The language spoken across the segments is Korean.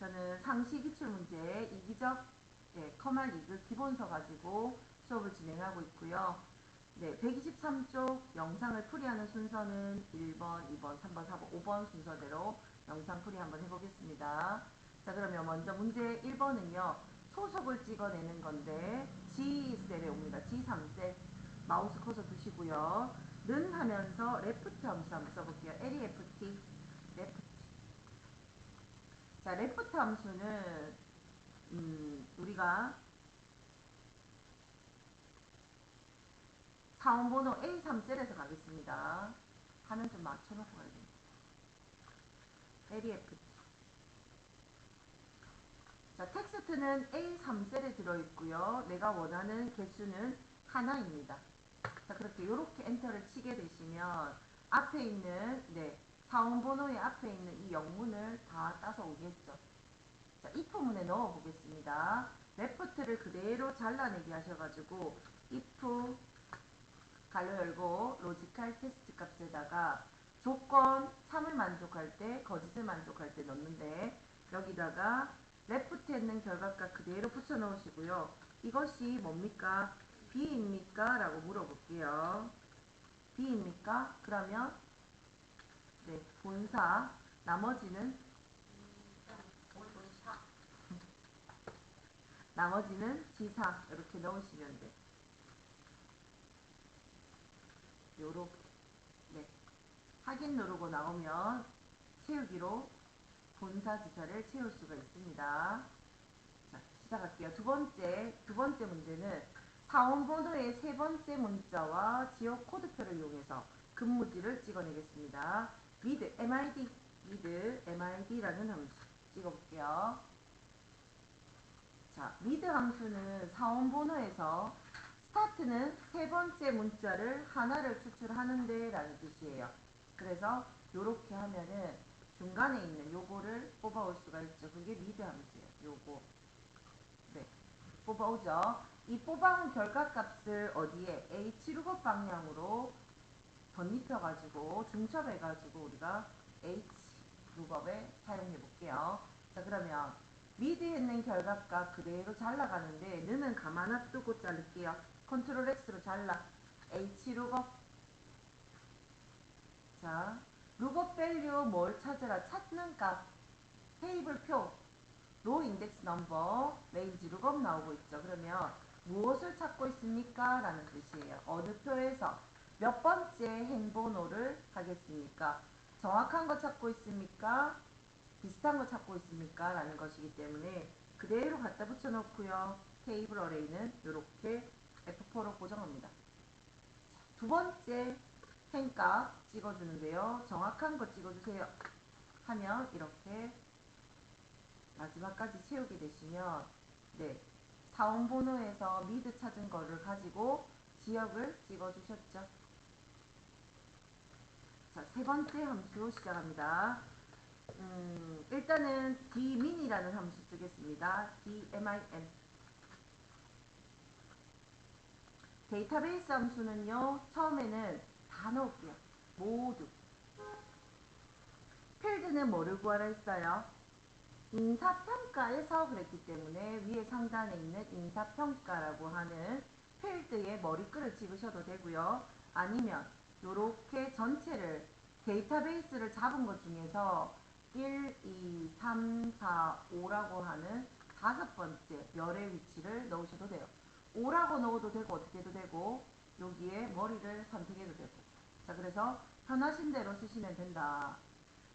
저는 상시 기출문제 이기적 커말 리그 기본서 가지고 수업을 진행하고 있고요. 네, 123쪽 영상을 풀이하는 순서는 1번, 2번, 3번, 4번, 5번 순서대로 영상 풀이 한번 해보겠습니다. 자, 그러면 먼저 문제 1번은요. 소속을 찍어내는 건데 G셀에 옵니다. G3셀 마우스 커서 두시고요. 는 하면서 레프트 함수 한번 써볼게요. LEFT 레프트. 자, 레프트 함수는 우리가 사원번호 A3셀에서 가겠습니다. 화면 좀 맞춰놓고 가야 됩니다. LEFT. 자, 텍스트는 A3셀에 들어있고요. 내가 원하는 개수는 하나입니다. 자, 그렇게 이렇게 엔터를 치게 되시면 앞에 있는 사원번호의 앞에 있는 이 영문을 다 따서 오겠죠. 자, if문에 넣어 보겠습니다. 레프트를 그대로 잘라내기 하셔가지고 if 가로 열고 로지컬 테스트 값에다가 조건 3을 만족할 때 거짓을 만족할 때 넣는데 여기다가 레프트에 있는 결과값 그대로 붙여 넣으시고요. 이것이 뭡니까? B입니까? 라고 물어볼게요. B입니까? 그러면 본사 나머지는 지사 이렇게 넣으시면 돼. 요렇게 확인 누르고 나오면 채우기로 본사 지사를 채울 수가 있습니다. 자, 시작할게요. 두 번째 문제는 사원번호의 세 번째 문자와 지역 코드표를 이용해서 근무지를 찍어내겠습니다. mid라는 함수 찍어볼게요. 자, mid 함수는 사원번호에서 스타트는 세 번째 문자를 하나를 추출하는데 라는 뜻이에요. 그래서 요렇게 하면은 중간에 있는 요거를 뽑아올 수가 있죠. 그게 mid 함수예요. 요거. 뽑아오죠. 이 뽑아온 결과값을 어디에? H루급 방향으로 덧입혀가지고 중첩해가지고 우리가 H루급에 사용해 볼게요. 자, 그러면 미드에 있는 결과값 그대로 잘라가는데 는은 가만 놔두고 자를게요. 컨트롤 X로 잘라. H루급. 자, 룩업 밸류 뭘 찾으라? 찾는 값. 테이블 표. 로 인덱스 넘버 레인지 룩업 나오고 있죠. 그러면 무엇을 찾고 있습니까? 라는 뜻이에요. 어느 표에서 몇 번째 행번호를 하겠습니까? 정확한 거 찾고 있습니까? 비슷한 거 찾고 있습니까? 라는 것이기 때문에 그대로 갖다 붙여 놓고요. 테이블 어레이는 이렇게 F4로 고정합니다. 두 번째 행값 찍어주는데요. 정확한 거 찍어주세요. 하면 이렇게 마지막까지 채우게 되시면 사원번호에서 미드 찾은 거를 가지고 지역을 찍어주셨죠. 자, 세 번째 함수 시작합니다. 일단은 dmin이라는 함수 쓰겠습니다. dmin. 데이터베이스 함수는요. 처음에는 다 넣을게요. 모두. 필드는 뭐를 구하라 했어요? 인사평가에서 그랬기 때문에 위에 상단에 있는 인사평가라고 하는 필드에 머리글을 찍으셔도 되고요. 아니면 이렇게 전체를 데이터베이스를 잡은 것 중에서 1, 2, 3, 4, 5라고 하는 다섯 번째 열의 위치를 넣으셔도 돼요. 5라고 넣어도 되고 어떻게 해도 되고 여기에 머리를 선택해도 되고. 자, 그래서 편하신 대로 쓰시면 된다.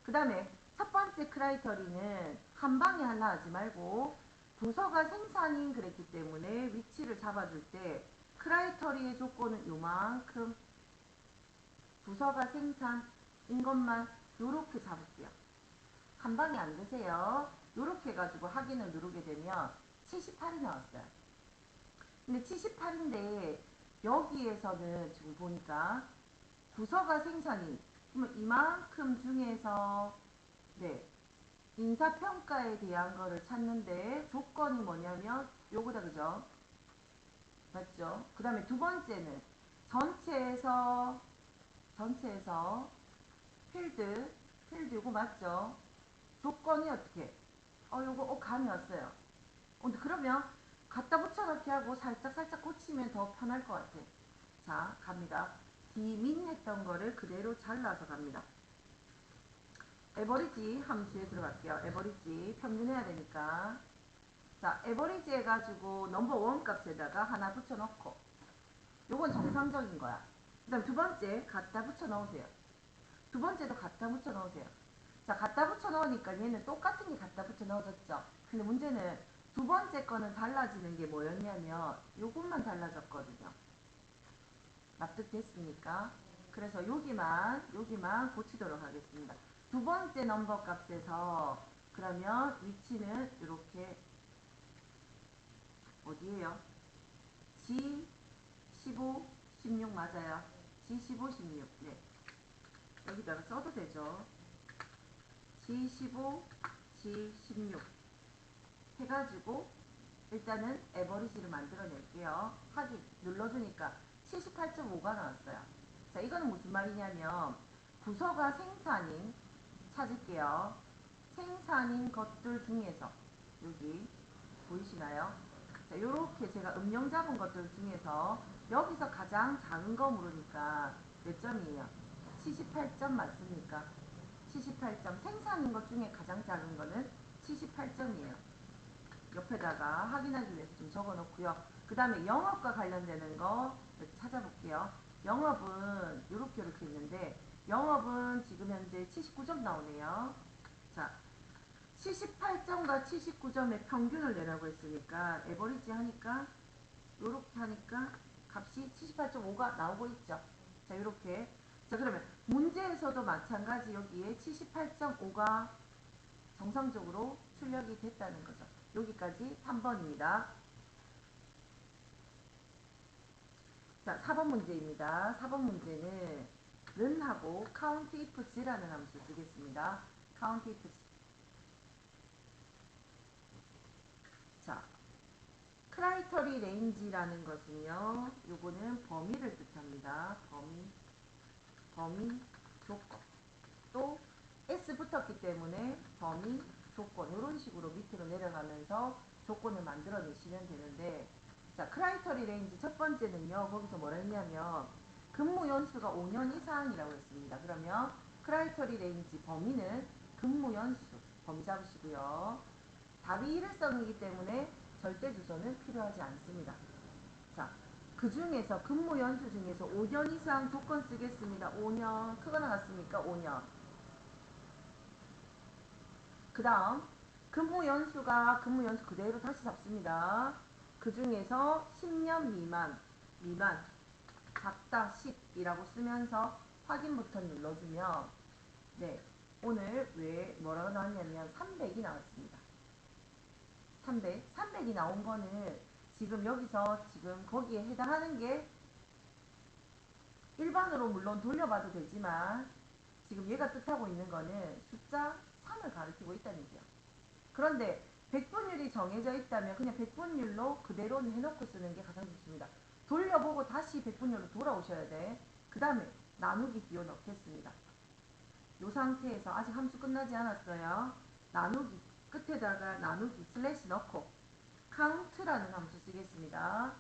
그 다음에 첫 번째 크라이터리는 한 방에 하려 하지 말고 부서가 생산인 그랬기 때문에 위치를 잡아줄 때 크라이터리의 조건은 요만큼 부서가 생산인 것만 요렇게 잡을게요. 한 방에 안 되세요. 요렇게 해가지고 확인을 누르게 되면 78이 나왔어요. 근데 78인데 여기에서는 지금 보니까 부서가 생산인 그러면 이만큼 중에서 인사평가에 대한 거를 찾는데 조건이 뭐냐면 요거다, 그죠? 맞죠? 그 다음에 두 번째는 전체에서 필드 요거 맞죠? 조건이 어떻게? 요거 감이 왔어요. 근데 그러면 갖다 붙여넣기 하고 살짝 고치면 더 편할 것 같아. 자, 갑니다. 디민 했던 거를 그대로 잘라서 갑니다. 에버리지 함수에 들어갈게요. 에버리지 평균해야 되니까. 자, 에버리지 해가지고 넘버 원 값에다가 하나 붙여넣고, 요건 정상적인 거야. 그 다음 두 번째 갖다 붙여넣으세요. 두 번째도 갖다 붙여넣으세요. 자, 갖다 붙여넣으니까 얘는 똑같은 게 갖다 붙여넣어졌죠. 근데 문제는 두 번째 거는 달라지는 게 뭐였냐면 요것만 달라졌거든요. 납득됐습니까? 그래서 여기만 고치도록 하겠습니다. 두 번째 넘버 값에서 그러면 위치는 이렇게 어디에요? G 15, 16 맞아요. G 15, 16. 네. 여기다가 써도 되죠. G 15, G 16 해가지고 일단은 에버리지를 만들어낼게요. 확인 눌러주니까 78.5가 나왔어요. 자, 이거는 무슨 말이냐면 부서가 생산인 찾을게요. 생산인 것들 중에서 여기 보이시나요? 자, 요렇게 제가 음영 잡은 것들 중에서 여기서 가장 작은 거 물으니까 몇 점이에요? 78점 맞습니까? 78점. 생산인 것 중에 가장 작은 거는 78점이에요. 옆에다가 확인하기 위해서 좀 적어 놓고요. 그 다음에 영업과 관련되는 거 찾아볼게요. 영업은 요렇게 있는데 영업은 지금 현재 79점 나오네요. 자, 78점과 79점의 평균을 내라고 했으니까 에버리지 하니까 요렇게 하니까 값이 78.5가 나오고 있죠. 자, 요렇게. 자, 그러면 문제에서도 마찬가지 여기에 78.5가 정상적으로 출력이 됐다는 거죠. 여기까지 3번입니다. 자, 4번 문제입니다. 4번 문제는 는 하고 count ifs라는 함수 쓰겠습니다. count ifs. 자, criteria range라는 것은요, 요거는 범위를 뜻합니다. 범위, 조건. 또 S 붙었기 때문에 범위, 조건 이런 식으로 밑으로 내려가면서 조건을 만들어내시면 되는데, 자, 크라이터리 레인지 첫 번째는요, 거기서 뭐라 했냐면 근무 연수가 5년 이상이라고 했습니다. 그러면 크라이터리 레인지 범위는 근무 연수 범위 잡으시고요. 답이 일회성이기 때문에 절대 주소는 필요하지 않습니다. 자, 그 중에서 근무 연수 중에서 5년 이상 조건 쓰겠습니다. 5년 크거 나갔습니까? 5년. 그 다음 근무 연수 그대로 다시 잡습니다. 그 중에서 10년 미만 작다 10이라고 쓰면서 확인 버튼 눌러주면 네, 오늘 왜 뭐라고 나왔냐면 300이 나왔습니다. 300이 나온 거는 지금 여기서 지금 거기에 해당하는 게 일반으로 물론 돌려봐도 되지만 지금 얘가 뜻하고 있는 거는 숫자 3을 가리키고 있다는 얘기야. 그런데 백분율이 정해져 있다면 그냥 백분율로 그대로 해놓고 쓰는 게 가장 좋습니다. 돌려보고 다시 백분율로 돌아오셔야 돼. 그 다음에 나누기 비워 넣겠습니다. 이 상태에서 아직 함수 끝나지 않았어요. 나누기 끝에다가 나누기 슬래시 넣고 count라는 함수 쓰겠습니다.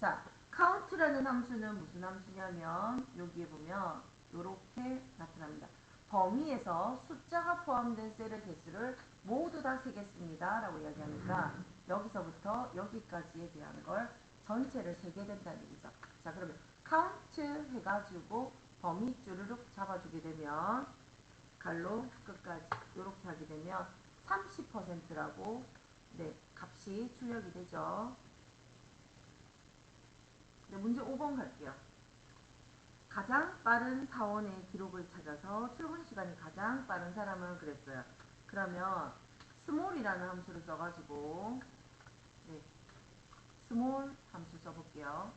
자, count라는 함수는 무슨 함수냐면 여기에 보면 이렇게 나타납니다. 범위에서 숫자가 포함된 셀의 개수를 모두 다 세겠습니다. 라고 이야기하니까 여기서부터 여기까지에 대한 걸 전체를 세게 된다는 얘기죠. 자, 그러면 count 해가지고 범위 쭈르륵 잡아주게 되면 갈로 끝까지 이렇게 하게 되면 30%라고 네, 값이 출력이 되죠. 네, 문제 5번 갈게요. 가장 빠른 사원의 기록을 찾아서 출근 시간이 가장 빠른 사람은 그랬어요. 그러면 스몰이라는 함수를 써가지고 네, 스몰 함수 써볼게요.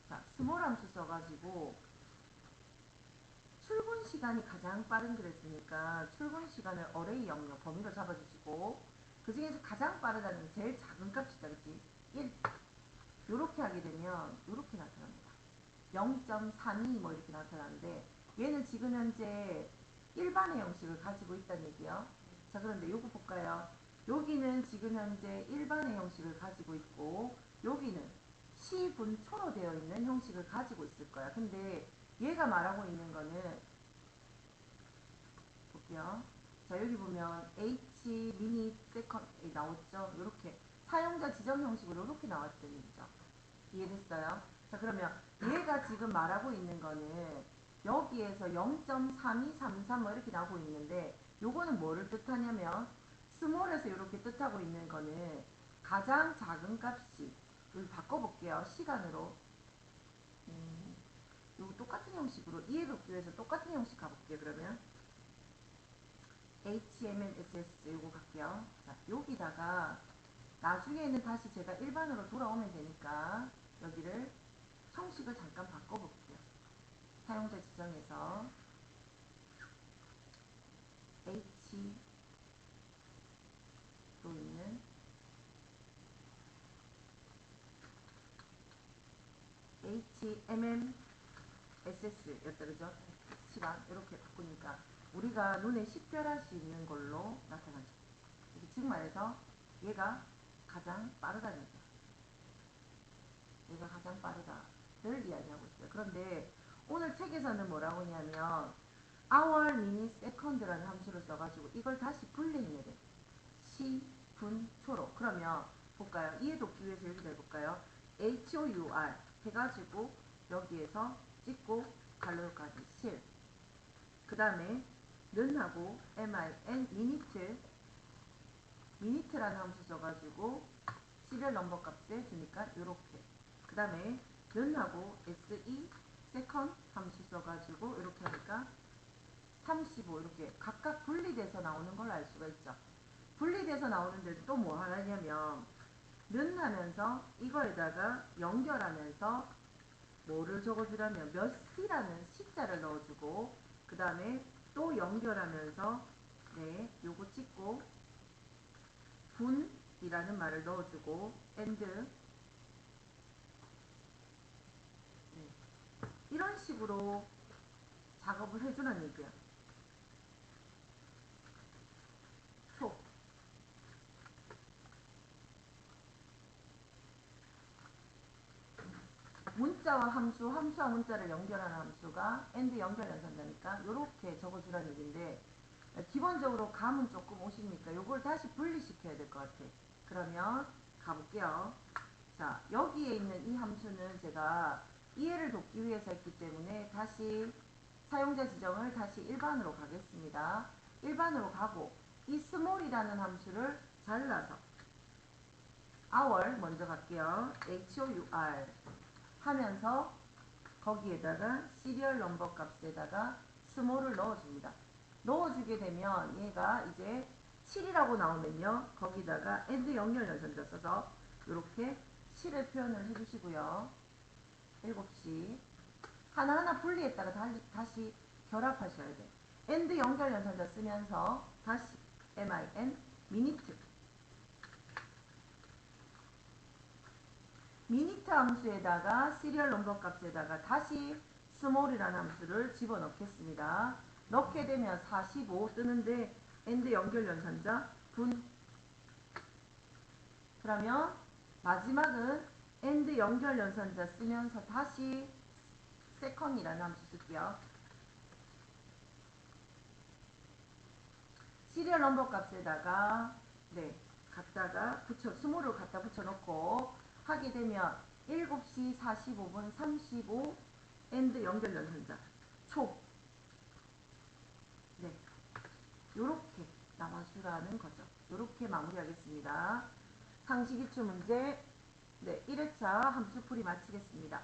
자, 스몰 함수 써가지고 출근 시간이 가장 빠른 그랬으니까 출근 시간을 어레이 영역 범위로 잡아주시고 그 중에서 가장 빠르다는 제일 작은 값이다, 그치? 1. 요렇게 하게 되면 요렇게 나타납니다. 0.32 뭐 이렇게 나타나는데 얘는 지금 현재 일반의 형식을 가지고 있다는 얘기요. 자, 그런데 요거 볼까요? 여기는 지금 현재 일반의 형식을 가지고 있고 여기는 시분초로 되어 있는 형식을 가지고 있을 거야. 근데 얘가 말하고 있는 거는 볼게요. 자, 여기 보면 H 미니 세컨 나왔죠? 이렇게 사용자 지정 형식으로 이렇게 나왔던 얘기죠. 이해됐어요? 자, 그러면 얘가 지금 말하고 있는 거는 여기에서 0.3233 뭐 이렇게 나오고 있는데 요거는 뭐를 뜻하냐면 스몰에서 이렇게 뜻하고 있는 거는 가장 작은 값이 여기 바꿔볼게요. 시간으로 요거 똑같은 형식으로 이해돕기 위해서 똑같은 형식 가볼게요. 그러면 HMLSS 요거 갈게요. 자, 여기다가 나중에는 다시 제가 일반으로 돌아오면 되니까 여기를 형식을 잠깐 바꿔볼게요. 사용자 지정에서 H로 있는 HMMSS였다 그죠? 시간 이렇게 바꾸니까 우리가 눈에 식별할 수 있는 걸로 나타나죠. 즉 말해서 얘가 가장 빠르다는 거죠. 얘가 가장 빠르다를 이야기하고 있어요. 그런데 오늘 책에서는 뭐라고 하냐면 hour, minute, second라는 함수를 써가지고 이걸 다시 분리해야 돼. 시, 분, 초로. 그러면 볼까요? 이해돕기 위해서 여기다 해볼까요? HOUR 해가지고 여기에서 찍고 갈로까지 실. 그 다음에 는하고 MIN, minute, minute라는 함수 써가지고 시리얼 넘버 값에 주니까 이렇게. 그 다음에 는하고 SE, second 함수 써가지고 이렇게 하니까 35 이렇게 각각 분리돼서 나오는 걸 알 수가 있죠. 분리돼서 나오는데 또 뭐 하냐면 는 하면서 이거에다가 연결하면서 뭐를 적어주라면 몇 시라는 시자를 넣어주고 그 다음에 또 연결하면서 네 요거 찍고 분이라는 말을 넣어주고 and 네, 이런 식으로 작업을 해주는 얘기야. 초 문자와 함수, 함수와 문자를 연결하는 함수가 and 연결 연산자니까 이렇게 적어주라는 얘기인데 기본적으로 감은 조금 오십니까? 요걸 다시 분리시켜야 될 것 같아. 그러면 가볼게요. 자, 여기에 있는 이 함수는 제가 이해를 돕기 위해서 했기 때문에 다시 사용자 지정을 다시 일반으로 가겠습니다. 일반으로 가고 이 small이라는 함수를 잘라서 hour 먼저 갈게요. HOUR 하면서 거기에다가 시리얼 넘버 값에다가 small을 넣어줍니다. 넣어주게 되면 얘가 이제 7이라고 나오면요. 거기다가 and 연결 연산자 써서 이렇게 7의 표현을 해주시고요. 7시 하나하나 분리했다가 다시 결합하셔야 돼. and 연결 연산자 쓰면서 다시 min minute 미니트 함수에다가 시리얼 넘버 값에다가 다시 small이라는 함수를 집어넣겠습니다. 넣게 되면 45 뜨는데 and 연결 연산자 분 그러면 마지막은 and 연결 연산자 쓰면서 다시 second이라는 함수 쓸게요. 시리얼 넘버 값에다가 네 갖다가 small을 갖다 붙여놓고 하게 되면 7시 45분 35 and 연결 연산자 초 네 요렇게 나와주라는 거죠. 요렇게 마무리하겠습니다. 상식기출 문제 네 1회차 함수풀이 마치겠습니다.